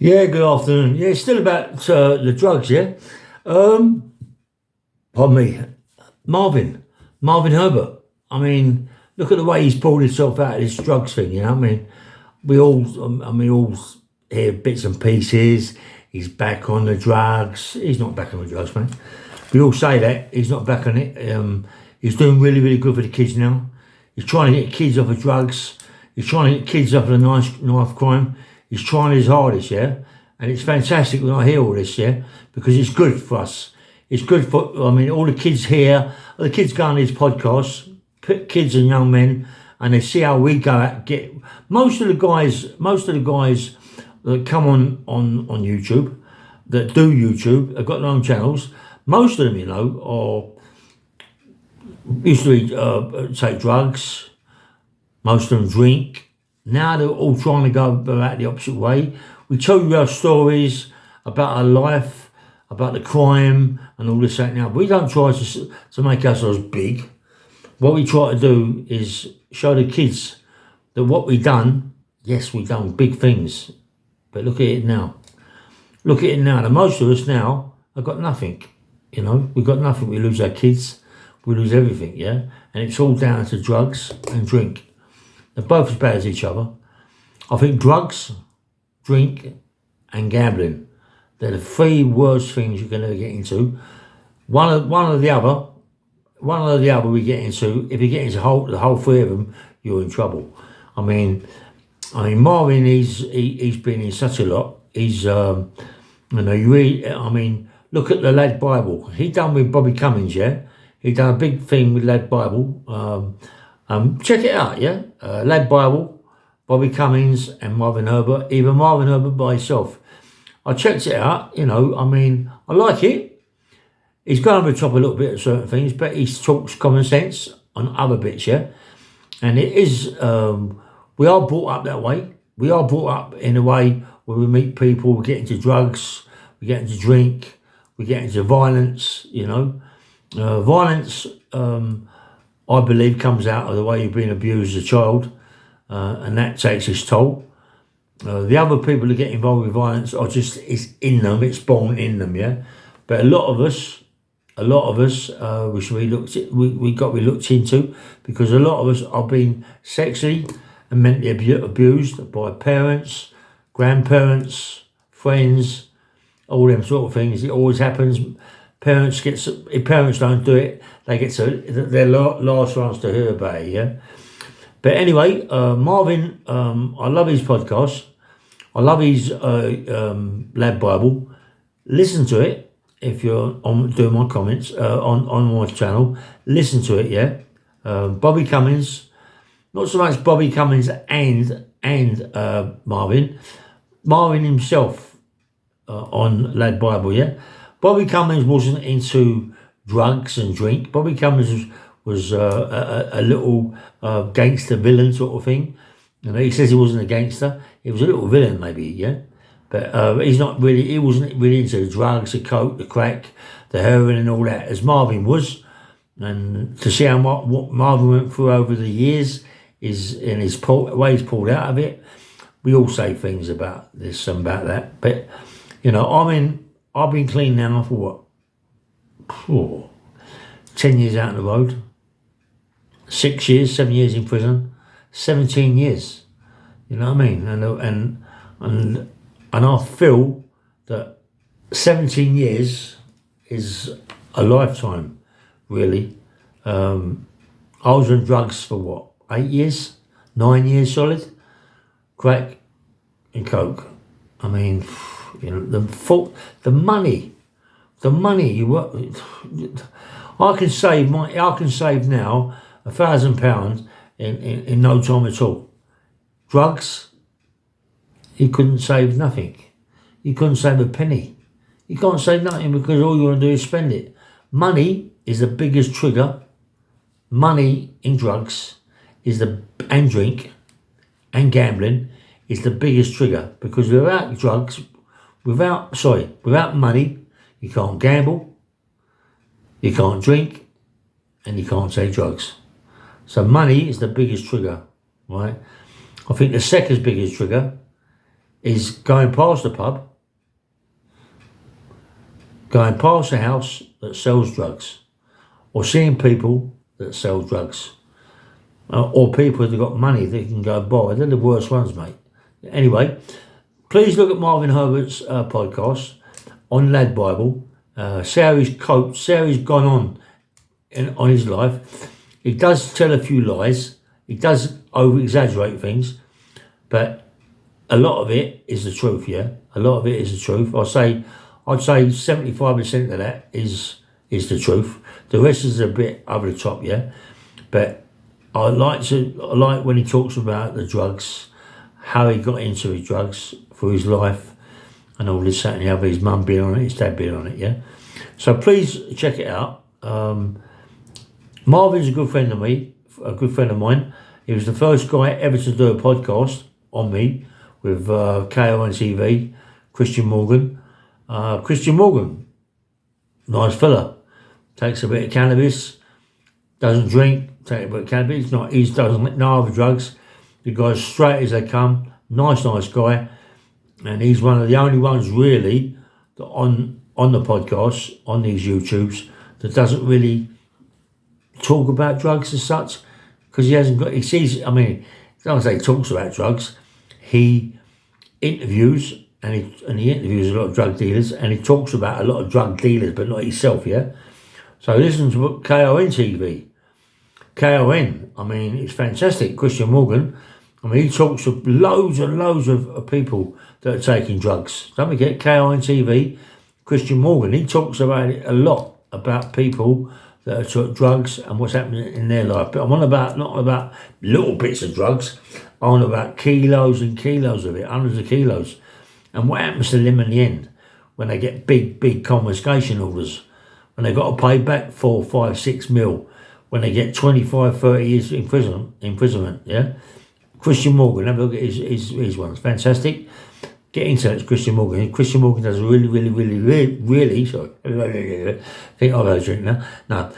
Yeah, good afternoon. Yeah, it's still about the drugs, yeah? Um, Pardon me. Marvin, Marvin Herbert. I mean, look at the way he's pulled himself out of this drugs thing, you know what I mean? We all hear bits and pieces. He's back on the drugs. He's not back on the drugs, man. We all say that. He's not back on it. He's doing really, really good for the kids now. He's trying to get kids off of drugs. He's trying to get kids off of the knife crime. He's trying his hardest, yeah? And it's fantastic when I hear all this, yeah? Because it's good for us. It's good for, all the kids here, the kids go on these podcasts, kids and young men, and they see how we go out, get, most of the guys that come on YouTube, that do YouTube, have got their own channels, most of them, used to take drugs, most of them drink. Now they're all trying to go about the opposite way. We tell you our stories about our life, about the crime and all this that now. We don't try to make ourselves big. What we try to do is show the kids that what we done, yes, we done big things, but look at it now. Look at it now. And most of us now have got nothing. We've got nothing. We lose our kids. We lose everything, yeah? And it's all down to drugs and drink. They're both as bad as each other. I think drugs, drink, and gambling, they're the three worst things you can ever get into. One or the other we get into. If you get into the whole three of them, you're in trouble. I mean, Marvin, he's been in such a lot. He's, look at the Ladbible. He done with Bobby Cummins, yeah? He done a big thing with Ladbible. Check it out, yeah? Ladbible, Bobby Cummins and Marvin Herbert, even Marvin Herbert by himself. I checked it out, I like it. He's going over the top a little bit at certain things, but he talks common sense on other bits, yeah? And it is, we are brought up that way. We are brought up in a way where we meet people, we get into drugs, we get into drink, we get into violence, Violence, I believe, comes out of the way you've been abused as a child, and that takes its toll. The other people that get involved with violence it's in them, it's born in them, yeah? But a lot of us, we should be we got to be looked into, because a lot of us are being sexually and mentally abused by parents, grandparents, friends, all them sort of things. It always happens. If parents don't do it, they get they're last ones to hear about it, yeah? But anyway, Marvin, I love his podcast. I love his Ladbible. Listen to it if you're doing my comments on my channel. Listen to it, yeah? Bobby Cummins, not so much Bobby Cummins and Marvin. Marvin himself on Ladbible, yeah? Bobby Cummins wasn't into drugs and drink. Bobby Cummins was a little gangster villain sort of thing. He says he wasn't a gangster. He was a little villain maybe, yeah? But he wasn't really into the drugs, the coke, the crack, the heroin and all that, as Marvin was. And to see what Marvin went through over the years in his way he's pulled out of it, we all say things about this and about that. But, I've been clean now for what? 10 years out on the road. 7 years in prison. 17 years. You know what I mean? And I feel that 17 years is a lifetime, really. I was on drugs for what? 8 years? 9 years solid? Crack and coke. The money you work. I can save now £1,000 in no time at all. Drugs, you couldn't save nothing. You couldn't save a penny. You can't save nothing because all you want to do is spend it. Money is the biggest trigger. Money in drugs and drink and gambling is the biggest trigger, because without drugs, without money, you can't gamble, you can't drink, and you can't take drugs. So money is the biggest trigger, right? I think the second biggest trigger is going past the pub, going past a house that sells drugs, or seeing people that sell drugs, or people that have got money they can go buy. They're the worst ones, mate. Anyway, please look at Marvin Herbert's podcast on Ladbible. See how he's coped, see how he's gone on his life. He does tell a few lies. He does over-exaggerate things, but a lot of it is the truth, yeah? A lot of it is the truth. I'd say 75% of that is the truth. The rest is a bit over the top, yeah? But I like when he talks about the drugs, how he got into his drugs through his life, and all this, that and the other, his mum being on it, his dad being on it, yeah? So please check it out. Marvin's a good friend of mine. He was the first guy ever to do a podcast on me with KRN TV, Christian Morgan. Christian Morgan, nice fella. Takes a bit of cannabis, doesn't drink, takes a bit of cannabis. He doesn't no other drugs. The guy's straight as they come. Nice guy. And he's one of the only ones really that on the podcast, on these YouTubes, that doesn't really talk about drugs as such, because he hasn't got, he sees, I mean, I don't say he talks about drugs, he interviews, and he interviews a lot of drug dealers, and he talks about a lot of drug dealers, but not himself, yeah? So listen to KRN TV. KRN, I mean, it's fantastic. Christian Morgan, I mean, he talks to loads and loads of people that are taking drugs. Don't forget, KRN TV, Christian Morgan, he talks about it a lot, about people that took drugs and what's happening in their life. But I'm on about, not about little bits of drugs, I'm on about kilos and kilos of it, hundreds of kilos. And what happens to them in the end when they get big confiscation orders, when they've got to pay back 4, 5, 6 mil, when they get 25, 30 years imprisonment, yeah? Christian Morgan, have a look at his ones, fantastic. Get into it, it's Christian Morgan. Christian Morgan does a really, sorry, I think I'll go drink now. No,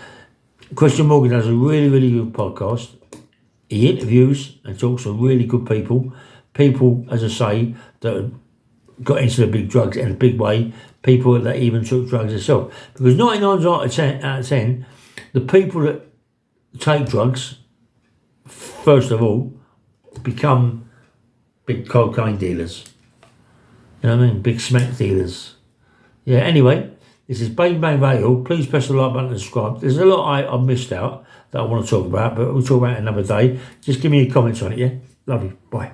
Christian Morgan does a really good podcast. He interviews and talks to really good people, as I say, that got into the big drugs in a big way, people that even took drugs themselves. Because 99 out of 10, the people that take drugs, first of all, become big cocaine dealers. You know what I mean? Big smack dealers. Yeah, anyway, this is Bang Radio. Please press the like button and subscribe. There's a lot I've missed out that I want to talk about, but we'll talk about it another day. Just give me your comments on it, yeah? Love you. Bye.